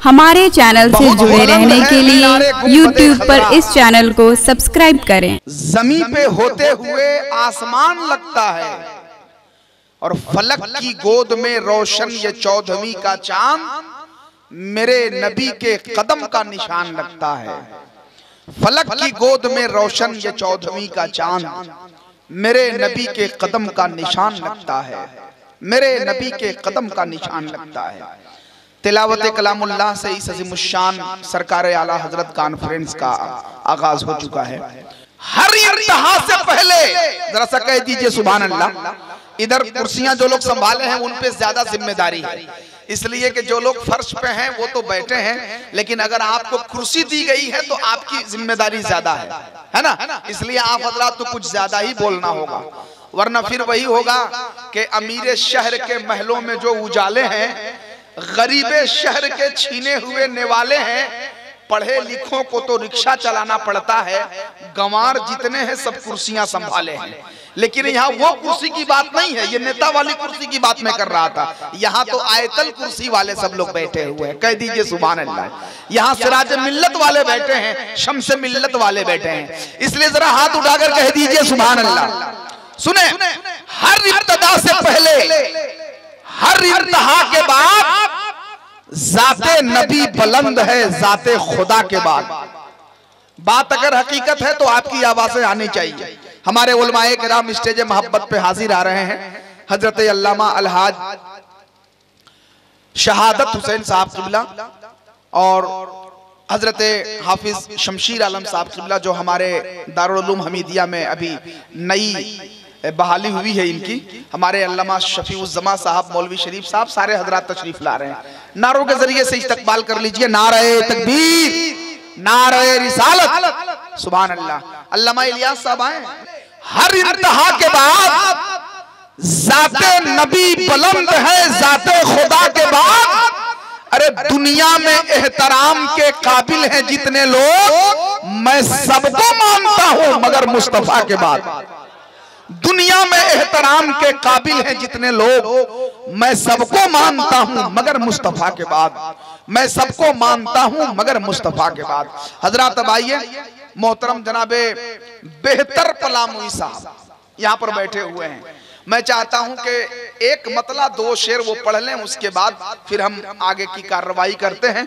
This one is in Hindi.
हमारे चैनल से जुड़े रहने के लिए YouTube पर इस चैनल को सब्सक्राइब करें। जमीन पे होते हुए आसमान लगता है और फलक की गोद में रोशन ये 14वीं का चांद मेरे नबी के कदम का निशान लगता है। फलक की गोद में रोशन ये 14वीं का चांद मेरे नबी के कदम का निशान लगता है। मेरे नबी के कदम का निशान लगता है। तिलावत कलामुल्लाह से इस अज़ीमुश्शान सरकार आला हजरत कॉन्फ्रेंस का आगाज हो चुका है। हर इंतहा से पहले जरा सा कह दीजिए सुभान अल्लाह। इधर कुर्सियां जो लोग संभाले हैं उन पे ज्यादा जिम्मेदारी है, इसलिए कि जो लोग फर्श पे हैं वो तो बैठे हैं, लेकिन अगर आपको कुर्सी दी गई है तो आपकी जिम्मेदारी ज्यादा है ना। इसलिए आप हजरात तो कुछ ज्यादा ही बोलना होगा, वरना फिर वही होगा कि अमीर शहर के महलों में जो उजाले हैं, गरीबे शहर के छीने हुए निवाले हैं। पढ़े लिखों को तो रिक्शा चलाना पड़ता है, गंवार जितने हैं सब कुर्सियां संभाले हैं। लेकिन यहाँ वो कुर्सी की बात नहीं है, ये नेता वाली कुर्सी की बात मैं कर रहा था। यहाँ तो आयतल कुर्सी वाले सब लोग बैठे हुए हैं, कह दीजिए सुभान अल्लाह। यहाँ सिराज मिल्लत वाले बैठे हैं, शम्स मिल्लत वाले बैठे हैं, इसलिए जरा हाथ उठाकर कह दीजिए सुभान अल्लाह। सुने, हर इब्तिदा से पहले, हर इंतहा के बाद जाते नबी बुलंद है जाते खुदा के बाद। बात अगर हकीकत है तो आपकी आवाजें आनी चाहिए। हमारे उलमाए किराम स्टेज मोहब्बत पे हाजिर आ रहे हैं। हजरत अल्लामा अलहाज शहादत हुसैन साहब किबला और हजरत हाफिज शमशीर आलम साहब किबला, जो हमारे दारुल उलूम हमीदिया में अभी नई बहाली हुई है इनकी। हमारे अल्लामा शफीउज़्ज़मा साहब, मौलवी शरीफ साहब, सारे हजरात तशरीफ ला रहे हैं। नारों के जरिए से इस्तकबाल कर लीजिए। नारे तकबीर, नारे रिसालत, सुभान अल्लाह। अल्लामा इलियास साहब आए। हर इंतहा के बाद जाते नबी बुलंद है जाते खुदा के बाद। अरे दुनिया में एहतराम के काबिल हैं जितने लोग, मैं सबको मानता हूं मगर मुस्तफा के बाद। दुनिया में एहतराम के काबिल हैं जितने लोग, मैं सबको मानता हूं मगर मुस्तफा के बाद। मैं सबको मानता हूं मगर मुस्तफा के बाद। हजरात अब आइए, मोहतरम जनाबे बेहतर पलामुई साहब यहां पर बैठे हुए हैं। मैं चाहता हूं कि एक मतला 2 शेर वो पढ़ लें, उसके बाद फिर हम आगे की कार्रवाई करते हैं।